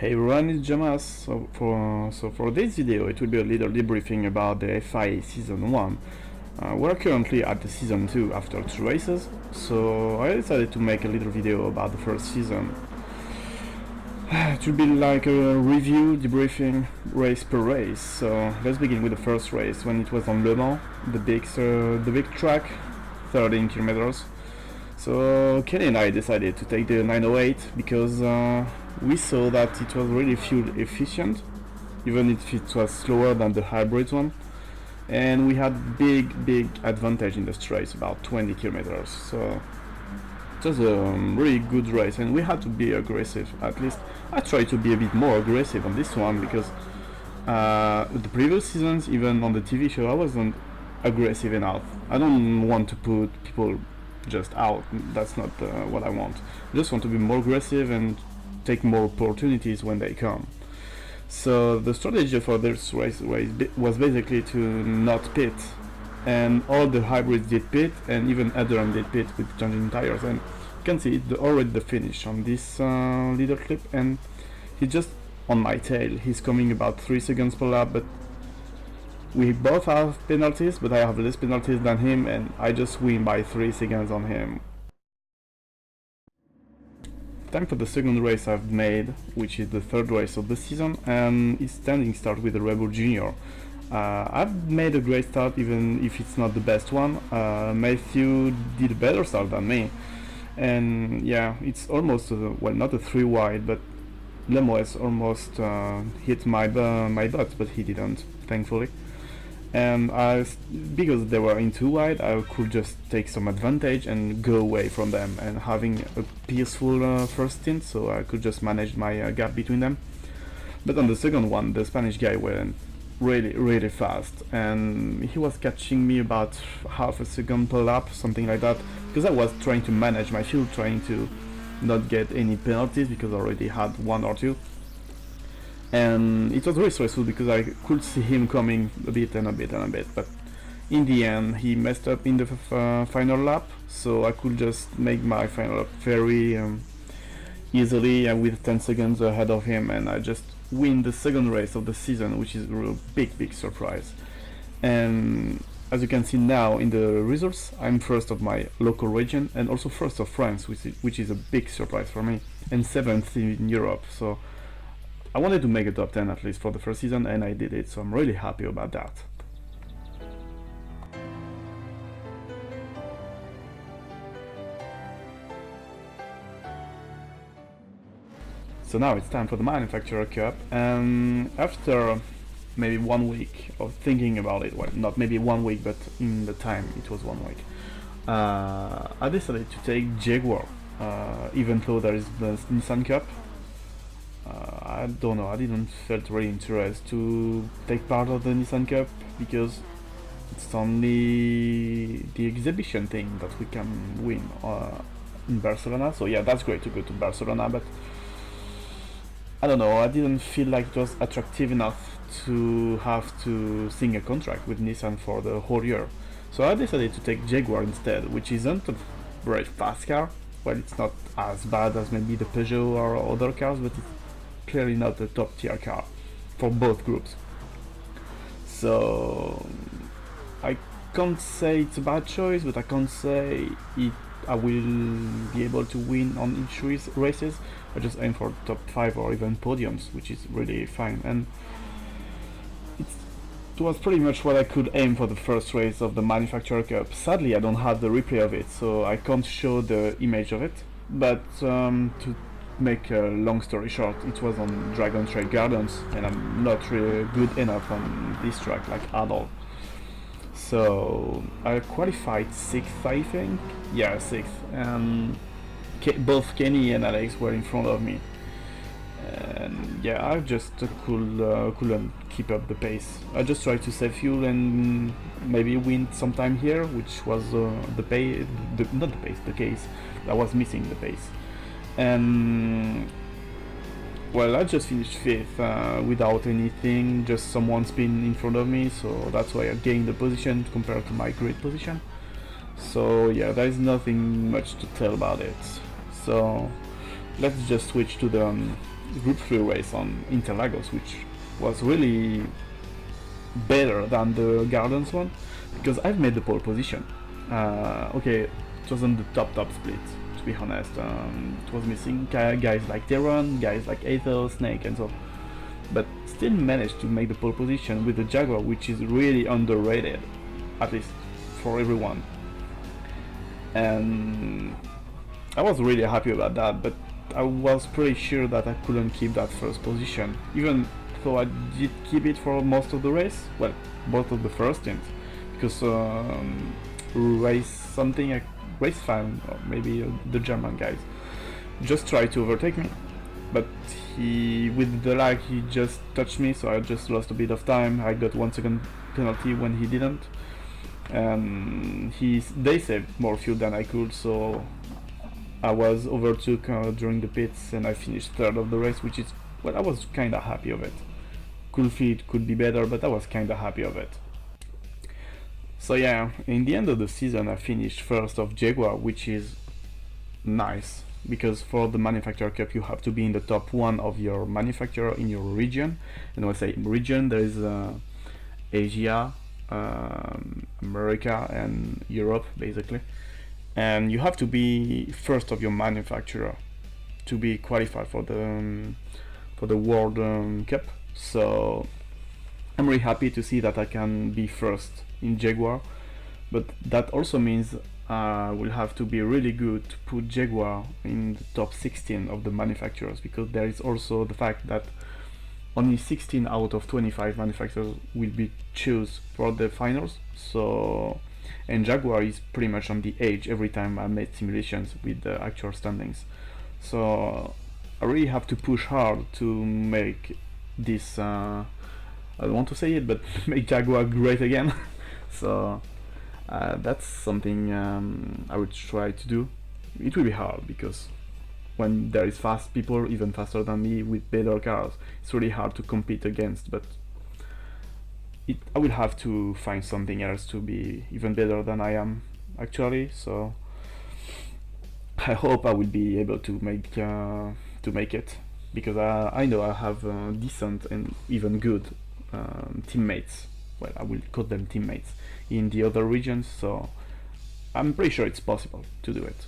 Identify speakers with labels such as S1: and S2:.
S1: Hey everyone, it's Jomas. So for this video, it will be a little debriefing about the FIA Season 1. We're currently at the Season 2 after 2 races, so I decided to make a little video about the first season. It will be like a review, debriefing, race per race. So let's begin with the first race when it was on Le Mans, the big track, 13 kilometers. So Kenny and I decided to take the 908 because we saw that it was really fuel efficient, even if it was slower than the hybrid one, and we had big advantage in the straight, about 20 kilometers. So it was a really good race, and we had to be aggressive. At least I tried to be a bit more aggressive on this one because the previous seasons, even on the TV show, I wasn't aggressive enough. I don't want to put people just out. That's not what I want. I just want to be more aggressive and take more opportunities when they come. So the strategy for this race was basically to not pit, and all the hybrids did pit, and even Adrian did pit with changing tires. And you can see already the finish on this little clip, and he's just on my tail. He's coming about 3 seconds per lap, but we both have penalties, but I have less penalties than him, and I just win by 3 seconds on him. Time for the second race I've made, which is the third race of the season, and it's standing start with the Red Bull Junior. I've made a great start, even if it's not the best one. Matthew did a better start than me, and yeah, it's almost well, not a 3 wide, but Lemoes almost hit my butt, but he didn't, thankfully. And because they were in 2 wide, I could just take some advantage and go away from them, and having a peaceful first stint, so I could just manage my gap between them. But on the second one, the Spanish guy went really fast, and he was catching me about half a second per lap, something like that, because I was trying to manage my fuel, trying to not get any penalties, because I already had 1 or 2. And it was very stressful because I could see him coming a bit, but in the end he messed up in the final lap, so I could just make my final lap very easily and with 10 seconds ahead of him, and I just win the second race of the season, which is a real big surprise. And as you can see now in the results, I'm first of my local region and also first of France, which is a big surprise for me, and 7th in Europe. So I wanted to make a top 10 at least for the first season, and I did it, so I'm really happy about that. So now it's time for the Manufacturer Cup, and after maybe 1 week of thinking about it, well, not maybe 1 week, but in the time it was 1 week, I decided to take Jaguar, even though there is the Nissan Cup. I don't know, I didn't felt really interested to take part of the Nissan Cup because it's only the exhibition thing that we can win in Barcelona. So yeah, that's great to go to Barcelona, but I don't know, I didn't feel like it was attractive enough to have to sign a contract with Nissan for the whole year. So I decided to take Jaguar instead, which isn't a very fast car. Well, it's not as bad as maybe the Peugeot or other cars, but it's clearly not a top tier car for both groups. So I can't say it's a bad choice, but I can't say I will be able to win on each races. I just aim for top 5 or even podiums, which is really fine. And it was pretty much what I could aim for the first race of the Manufacturer Cup. Sadly, I don't have the replay of it, so I can't show the image of it. But to make a long story short, it was on Dragon Trail Gardens, and I'm not really good enough on this track, like at all. So I qualified 6th, I think. Yeah, 6th. And both Kenny and Alex were in front of me. And yeah, I just couldn't keep up the pace. I just tried to save fuel and maybe win sometime here, which was the case. I was missing the pace. And well, I just finished 5th without anything, just someone spin in front of me, so that's why I gained the position compared to my grid position. So yeah, there is nothing much to tell about it. So let's just switch to the Group 3 race on Interlagos, which was really better than the Gardens one, because I've made the pole position. Okay, it wasn't the top split, to be honest. It was missing guys like Teron, guys like Aether, Snake, and so, but still managed to make the pole position with the Jaguar, which is really underrated, at least for everyone. And I was really happy about that, but I was pretty sure that I couldn't keep that first position, even though I did keep it for most of the race. Well, both of the first stints, because race fan, or maybe the German guys, just tried to overtake me, but with the lag, he just touched me, so I just lost a bit of time. I got 1 second penalty when he didn't, and they saved more fuel than I could, so I was overtook during the pits, and I finished third of the race, which is, well, I was kinda happy of it. Could be better, but I was kinda happy of it. So yeah, in the end of the season, I finished first of Jaguar, which is nice, because for the Manufacturer Cup you have to be in the top 1 of your manufacturer in your region. And when I say region, there is Asia, America, and Europe, basically. And you have to be first of your manufacturer to be qualified for the World Cup. So I'm really happy to see that I can be first in Jaguar, but that also means I will have to be really good to put Jaguar in the top 16 of the manufacturers, because there is also the fact that only 16 out of 25 manufacturers will be chosen for the finals. So, and Jaguar is pretty much on the edge every time I made simulations with the actual standings. So I really have to push hard to make this, I don't want to say it, but make Jaguar great again. So that's something I would try to do. It will be hard, because when there is fast people, even faster than me, with better cars, it's really hard to compete against, but I will have to find something else to be even better than I am actually. So I hope I will be able to make it, because I know I have decent and even good teammates. Well, I will call them teammates in the other regions, so I'm pretty sure it's possible to do it.